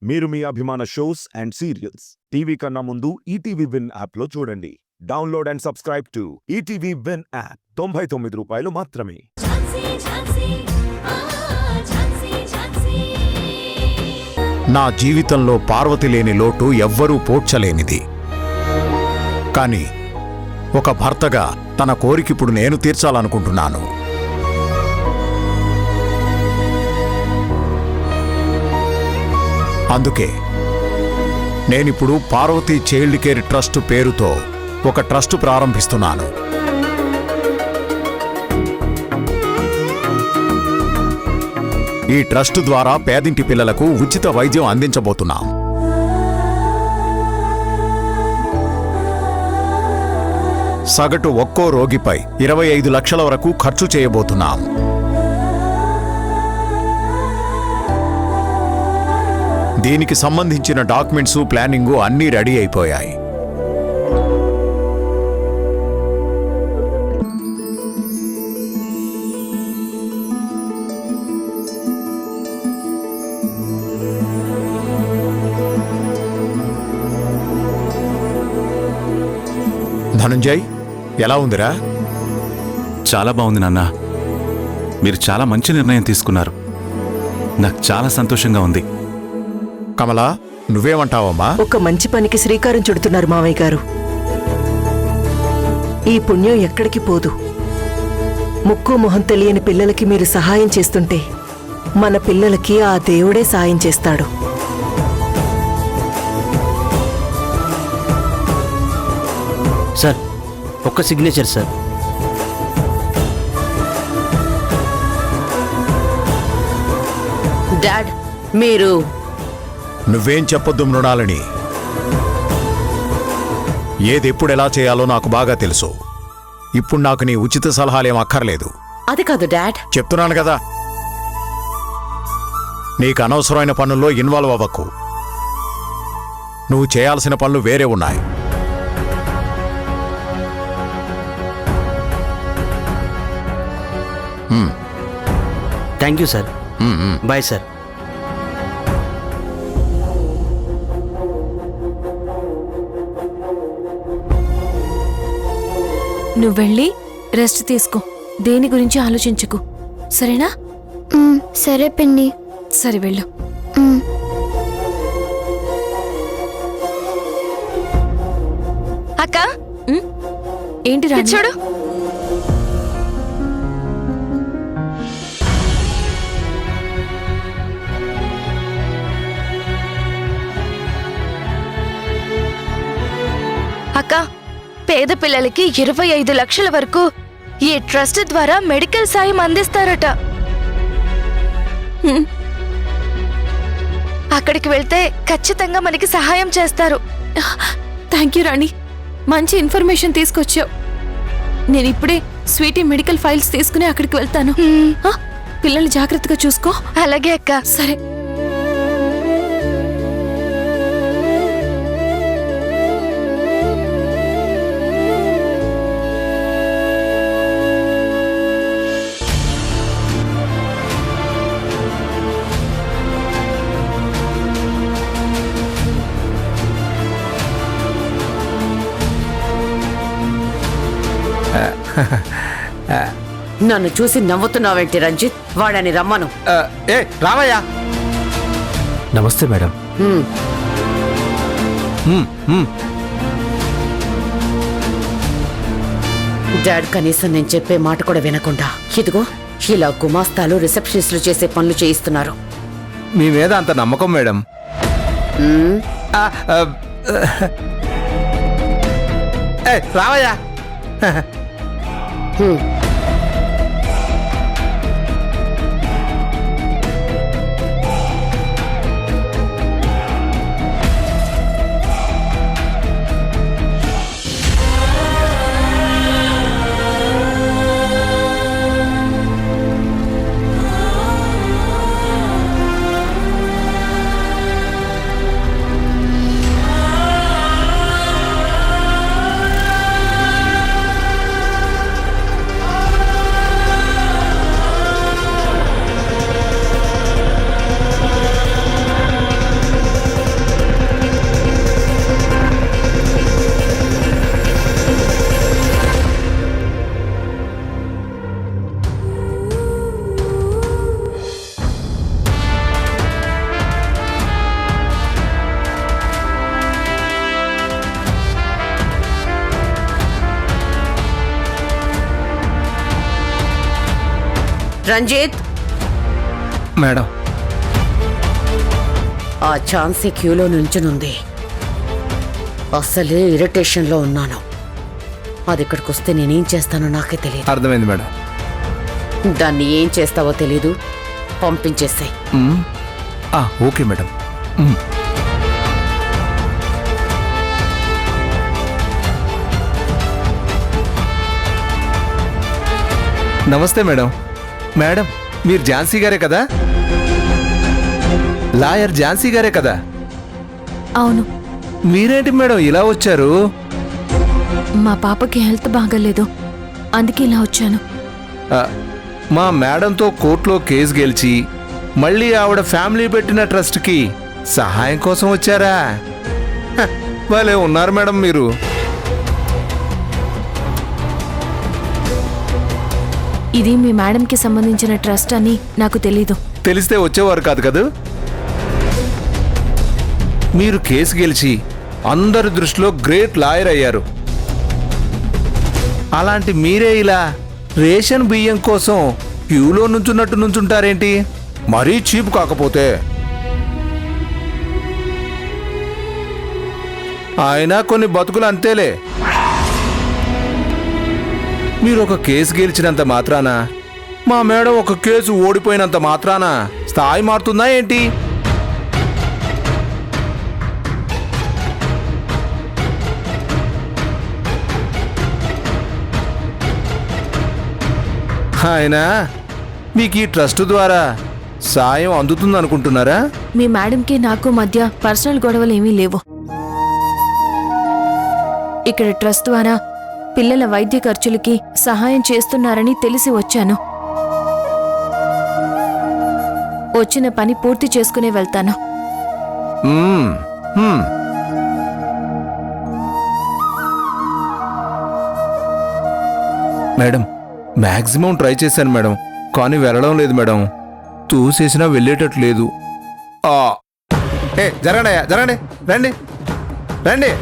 మీరు మీ అభిమాన shows and serials TV కన్నా ముందు ఈటీవీ విన్ యాప్లో చూడండి. Download and subscribe to ETV win app. 99 రూపాయలు మాత్రమే. నా జీవితంలో పార్వతి లేని లోటు ఎవ్వరూ పోడ్చలేనిది. కానీ ఒక భర్తగా తన కోరికిప్పుడు నేను తీర్చాలనుకుంటున్నాను. అందుకే నేనిప్పుడు పార్వతీ చైల్డ్ కేర్ ట్రస్ట్ పేరుతో ఒక ట్రస్ట్ ప్రారంభిస్తున్నాను. ఈ ట్రస్ట్ ద్వారా పేదింటి పిల్లలకు ఉచిత వైద్యం అందించబోతున్నాం. సగటు ఒక్కో రోగిపై 25 లక్షల వరకు ఖర్చు చేయబోతున్నాం. దీనికి సంబంధించిన డాక్యుమెంట్స్, ప్లానింగు అన్నీ రెడీ అయిపోయాయి. ధనంజయ్, ఎలా ఉందిరా? చాలా బాగుంది నాన్న. మీరు చాలా మంచి నిర్ణయం తీసుకున్నారు. నాకు చాలా సంతోషంగా ఉంది. కమలా, నువ్వేమంటావమ్మా? ఒక మంచి పనికి శ్రీకారం చుడుతున్నారు మావయ్య గారు. ఈ పుణ్యం ఎక్కడికి పోదు. ముక్కు మొహం తెలియని పిల్లలకి మీరు సహాయం చేస్తుంటే మన పిల్లలకి ఆ దేవుడే సాయం చేస్తాడు. సార్, ఒక్క సిగ్నేచర్ సార్. డాడ్, మీరు నువ్వేం చెప్పొద్దు మృణాలని. ఏదెప్పుడు ఎలా చేయాలో నాకు బాగా తెలుసు. ఇప్పుడు నాకు నీ ఉచిత సలహాలేం అక్కర్లేదు. అది కాదు డాడ్. చెప్తున్నాను కదా, నీకు అనవసరమైన పనుల్లో ఇన్వాల్వ్ అవ్వకు. నువ్వు చేయాల్సిన పనులు వేరే ఉన్నాయి. Thank you sir. Bye sir. నువ్వెళ్ళి రెస్ట్ తీసుకో. దేని గురించి ఆలోచించకు, సరేనా? సరే పిన్ని. సరే వెళ్ళు. అక్క, ఏంటి రా? చూడు. అక్క, పేద పిల్లలకి 25 లక్షల వరకు ఈ ట్రస్ట్ ద్వారా మెడికల్ సాయం అందిస్తారట. అక్కడికి వెళ్తే ఖచ్చితంగా మనకి సహాయం చేస్తారు. థ్యాంక్ యూ రాణి, మంచి ఇన్ఫర్మేషన్ తీసుకొచ్చావు. నేను ఇప్పుడే స్వీటీ మెడికల్ ఫైల్స్ తీసుకుని అక్కడికి వెళ్తాను. పిల్లల్ని జాగ్రత్తగా చూసుకో. అలాగే అక్క. సరే. నన్ను చూసి నవ్వుతున్నావేంటి రంజిత్? వాడని రమ్మను. రామయ్య. నమస్తే మేడం. డాడ్ కనీసం నేను చెప్పే మాట కూడా వినకుండా ఇదిగో ఇలా గుమాస్తాలు, రిసెప్షనిస్టులు చేసే పనులు చేయిస్తున్నారు. మీ మీద అంత నమ్మకం మేడం. రామయ్య. రంజిత్, మేడం. ఆ ఛాన్సీ క్యూలో నుంచునుంది. అసలే ఇరిటేషన్లో ఉన్నాను. అది ఇక్కడికి వస్తే నేనేం చేస్తానో నాకే తెలియదు. అర్థమైంది మేడం. దాన్ని ఏం చేస్తావో తెలీదు, పంపించేసాయి. Okay madam. నమస్తే మేడం. మేడం, మీరు ఝాన్సీ గారే కదా? లాయర్ ఝాన్సీ గారే కదా? అవును. మీరేంటి మేడం ఇలా వచ్చారు? మా పాపకి హెల్త్ బాగాలేదు, అందుకే ఇలా వచ్చాను. ఆ, మా మేడంతో కోర్టులో కేసు గెలిచి మళ్ళీ ఆవిడ ఫ్యామిలీ పెట్టిన ట్రస్ట్కి సహాయం కోసం వచ్చారా? హ, భలే ఉన్నారు మేడం మీరు. ఇది మీ మేడంకి సంబంధించిన ట్రస్ట్ అని నాకు తెలీదు. తెలిస్తే వచ్చేవారు కాదు కదా. మీరు కేసు గెలిచి అందరి దృష్టిలో గ్రేట్ లాయర్ అయ్యారు. అలాంటి మీరే ఇలా రేషన్ బియ్యం కోసం క్యూలో నుంచున్నట్టు నుంచుంటారేంటి? మరీ చీప్ కాకపోతే. అయినా కొన్ని బతుకులు అంతేలే. మీరు ఒక కేసు గెలిచినంత మాత్రాన, మా మేడం ఒక కేసు ఓడిపోయినంత మాత్రాన స్థాయి మారుతుందా ఏంటి? అయినా మీకు ఈ ట్రస్ట్ ద్వారా సాయం అందుతుందనుకుంటున్నారా? మీ మేడంకి నాకు మధ్య పర్సనల్ గొడవలు ఏమీ లేవు. ఇక్కడ ట్రస్ట్ ద్వారా పిల్లల వైద్య ఖర్చులకి సహాయం చేస్తున్నారని తెలిసి వచ్చాను. వచ్చిన పని పూర్తి చేసుకునే వెళ్తాను. మ్మ్, మ్మ్. మేడం, మ్యాక్సిమం ట్రై చేశాను మేడం, కానీ వెళ్ళడం లేదు మేడం. తూసేసినా వెళ్ళేటట్టు లేదు. జరగండి అయ్యా, జరగండి, రండి రండి.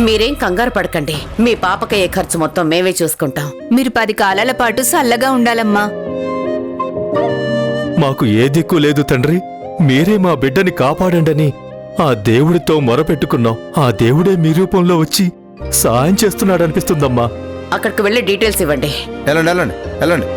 మీరేం కంగారు పడకండి. మీ పాపకయ్యే ఖర్చు మొత్తం మేమే చూసుకుంటాం. మీరు 10 కాలాల పాటు చల్లగా ఉండాలమ్మా. మాకు ఏ దిక్కు లేదు తండ్రి, మీరే మా బిడ్డని కాపాడండని ఆ దేవుడితో మొరపెట్టుకున్నాం. ఆ దేవుడే మీ రూపంలో వచ్చి సాయం చేస్తున్నాడనిపిస్తుందమ్మా. అక్కడికి వెళ్ళి డీటెయిల్స్ ఇవ్వండి. వెళ్ళండి వెళ్ళండి వెళ్ళండి.